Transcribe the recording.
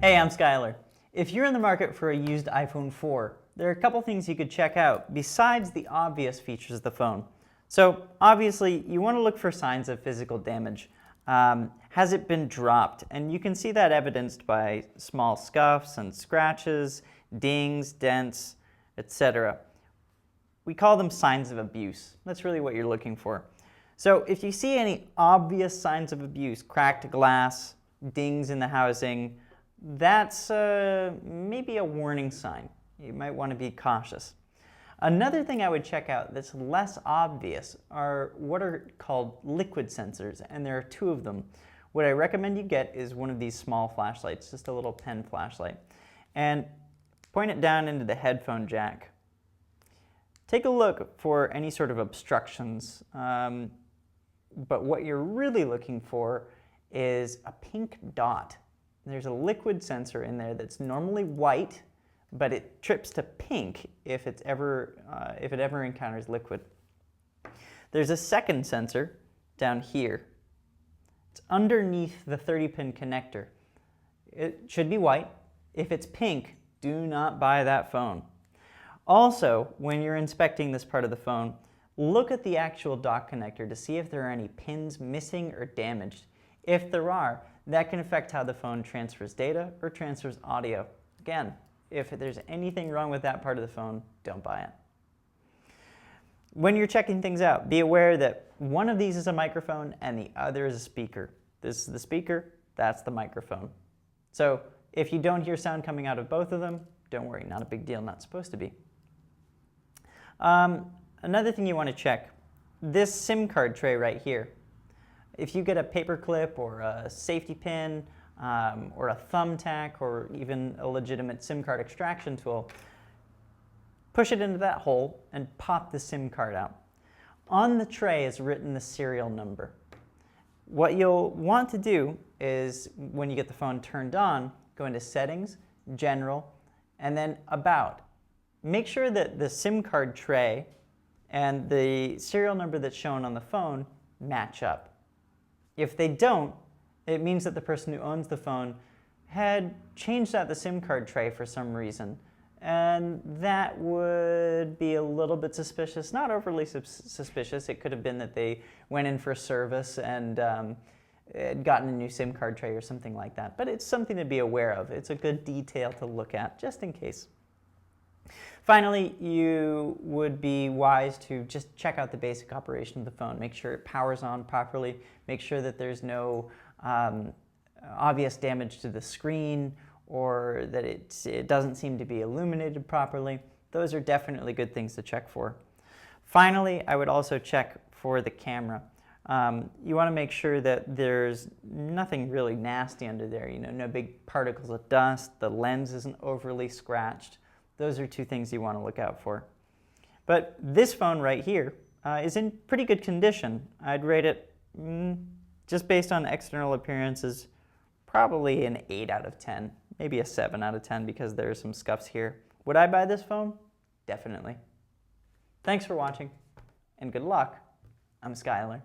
Hey, I'm Skylar. If you're in the market for a used iPhone 4, there are a couple things you could check out besides the obvious features of the phone. So obviously, you want to look for signs of physical damage. Has it been dropped? And you can see that evidenced by small scuffs and scratches, dings, dents, etc. We call them signs of abuse. That's really what you're looking for. So if you see any obvious signs of abuse, cracked glass, dings in the housing, that's maybe a warning sign. You might want to be cautious. Another thing I would check out that's less obvious are what are called liquid sensors, and there are two of them. What I recommend you get is one of these small flashlights, just a little pen flashlight, and point it down into the headphone jack. Take a look for any sort of obstructions, but what you're really looking for is a pink dot. There's a liquid sensor in there that's normally white, but it trips to pink if it ever encounters liquid. There's a second sensor down here. It's underneath the 30-pin connector. It should be white. If it's pink, do not buy that phone. Also, when you're inspecting this part of the phone, look at the actual dock connector to see if there are any pins missing or damaged. If there are, that can affect how the phone transfers data or transfers audio. Again, if there's anything wrong with that part of the phone, don't buy it. When you're checking things out, be aware that one of these is a microphone and the other is a speaker. This is the speaker, that's the microphone. So if you don't hear sound coming out of both of them, don't worry, not a big deal, not supposed to be. Another thing you want to check, this SIM card tray right here. If you get a paper clip or a safety pin or a thumbtack or even a legitimate SIM card extraction tool, push it into that hole and pop the SIM card out. On the tray is written the serial number. What you'll want to do is, when you get the phone turned on, go into Settings, General, and then About. Make sure that the SIM card tray and the serial number that's shown on the phone match up. If they don't, it means that the person who owns the phone had changed out the SIM card tray for some reason, and that would be a little bit suspicious. Not overly suspicious. It could have been that they went in for service and had gotten a new SIM card tray or something like that, but it's something to be aware of. It's a good detail to look at, just in case. Finally, you would be wise to just check out the basic operation of the phone. Make sure it powers on properly. Make sure that there's no obvious damage to the screen or that it doesn't seem to be illuminated properly. Those are definitely good things to check for. Finally, I would also check for the camera. You want to make sure that there's nothing really nasty under there. You know, no big particles of dust. The lens isn't overly scratched. Those are two things you want to look out for. But this phone right here is in pretty good condition. I'd rate it, just based on external appearances, probably an 8 out of 10, maybe a 7 out of 10 because there are some scuffs here. Would I buy this phone? Definitely. Thanks for watching, and good luck. I'm Skylar.